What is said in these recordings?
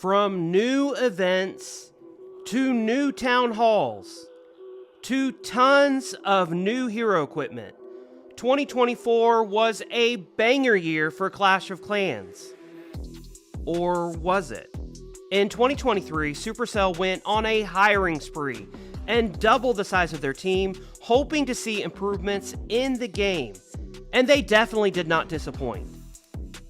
From new events to new town halls to tons of new hero equipment, 2024 was a banger year for Clash of Clans. Or was it? In 2023, Supercell went on a hiring spree and doubled the size of their team, hoping to see improvements in the game. And they definitely did not disappoint.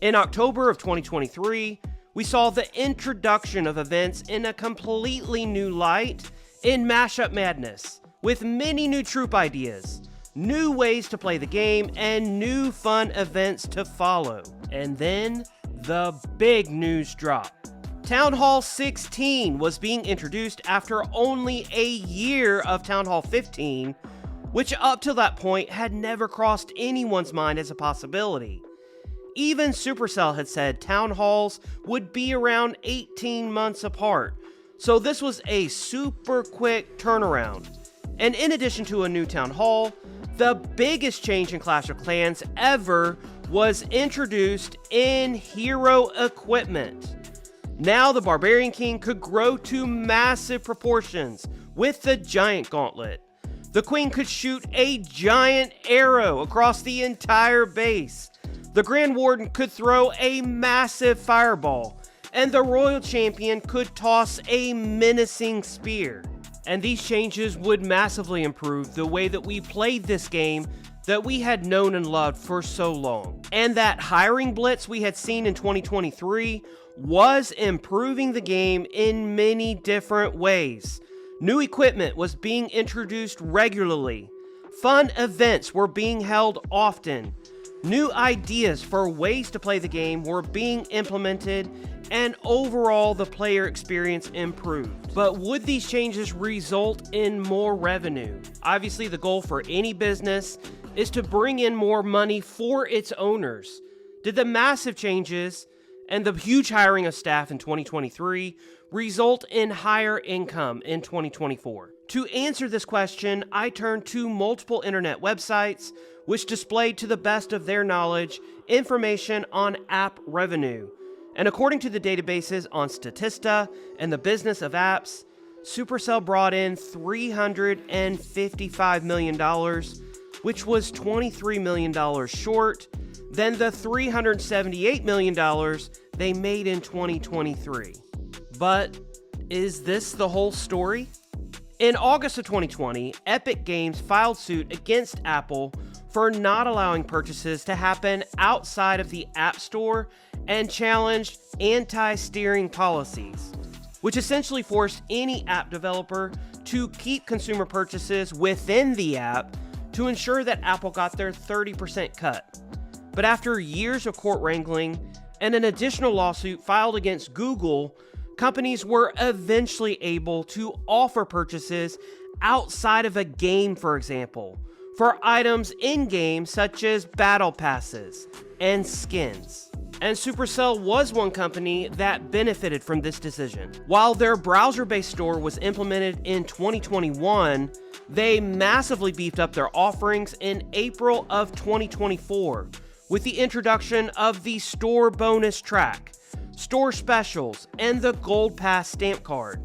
In October of 2023, we saw the introduction of events in a completely new light in Mashup Madness, with many new troop ideas, new ways to play the game, and new fun events to follow. And then, the big news dropped. Town Hall 16 was being introduced after only a year of Town Hall 15, which up to that point had never crossed anyone's mind as a possibility. Even Supercell had said town halls would be around 18 months apart, so this was a super quick turnaround. And in addition to a new town hall, the biggest change in Clash of Clans ever was introduced in hero equipment. Now the Barbarian King could grow to massive proportions with the Giant Gauntlet. The Queen could shoot a giant arrow across the entire base. The Grand Warden could throw a massive fireball, and the Royal Champion could toss a menacing spear. And these changes would massively improve the way that we played this game that we had known and loved for so long. And that hiring blitz we had seen in 2023 was improving the game in many different ways. New equipment was being introduced regularly. Fun events were being held often. New ideas for ways to play the game were being implemented, and overall the player experience improved. But would these changes result in more revenue? Obviously, the goal for any business is to bring in more money for its owners. Did the massive changes and the huge hiring of staff in 2023 result in higher income in 2024? To answer this question, I turned to multiple internet websites which displayed to the best of their knowledge information on app revenue. And according to the databases on Statista and the Business of Apps, Supercell brought in $355 million, which was $23 million short than the $378 million they made in 2023. But is this the whole story? In August of 2020, Epic Games filed suit against Apple for not allowing purchases to happen outside of the App Store and challenged anti-steering policies, which essentially forced any app developer to keep consumer purchases within the app to ensure that Apple got their 30% cut. But after years of court wrangling and an additional lawsuit filed against Google, companies were eventually able to offer purchases outside of a game, for example, for items in-game such as battle passes and skins. And Supercell was one company that benefited from this decision. While their browser-based store was implemented in 2021, they massively beefed up their offerings in April of 2024 with the introduction of the store bonus track, store specials, and the Gold Pass stamp card.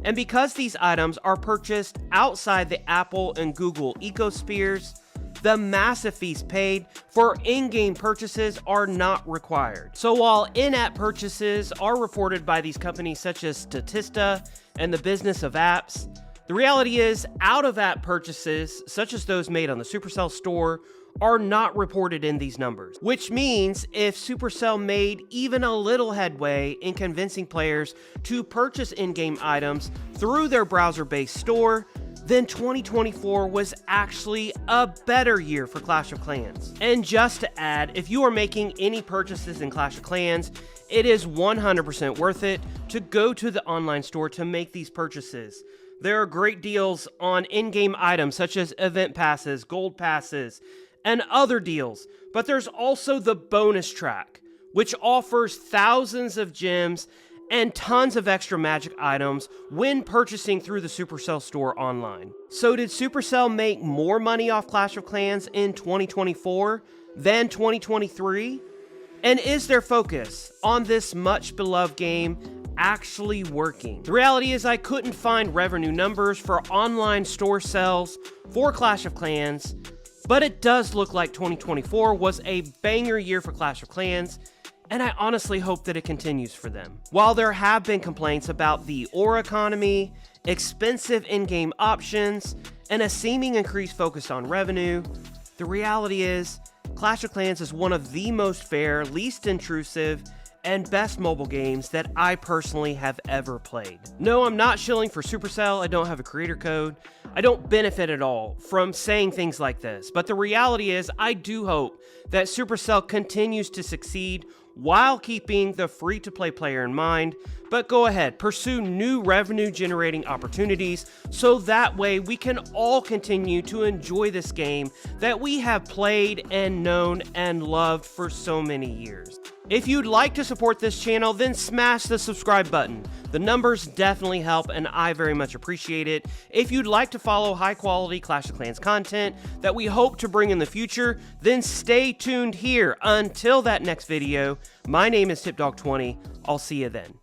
And because these items are purchased outside the Apple and Google ecospheres, the massive fees paid for in-game purchases are not required. So while in-app purchases are reported by these companies such as Statista and the Business of Apps, the reality is out-of-app purchases, such as those made on the Supercell store, are not reported in these numbers, which means if Supercell made even a little headway in convincing players to purchase in-game items through their browser-based store, then 2024 was actually a better year for Clash of Clans. And just to add, if you are making any purchases in Clash of Clans, it is 100% worth it to go to the online store to make these purchases. There are great deals on in-game items such as event passes, gold passes, and other deals, but there's also the bonus track, which offers thousands of gems and tons of extra magic items when purchasing through the Supercell store online. So did Supercell make more money off Clash of Clans in 2024 than 2023? And is their focus on this much beloved game actually working. The reality is I couldn't find revenue numbers for online store sales for Clash of Clans, but it does look like 2024 was a banger year for Clash of Clans, and I honestly hope that it continues for them. While there have been complaints about the ore economy, expensive in-game options, and a seeming increased focus on revenue, the reality is Clash of Clans is one of the most fair, least intrusive, and best mobile games that I personally have ever played. No, I'm not shilling for Supercell. I don't have a creator code. I don't benefit at all from saying things like this, but the reality is I do hope that Supercell continues to succeed while keeping the free-to-play player in mind, but go ahead, pursue new revenue-generating opportunities so that way we can all continue to enjoy this game that we have played and known and loved for so many years. If you'd like to support this channel, then smash the subscribe button. The numbers definitely help and I very much appreciate it. If you'd like to follow high-quality Clash of Clans content that we hope to bring in the future, then stay tuned here. Until that next video, my name is TipDog20. I'll see you then.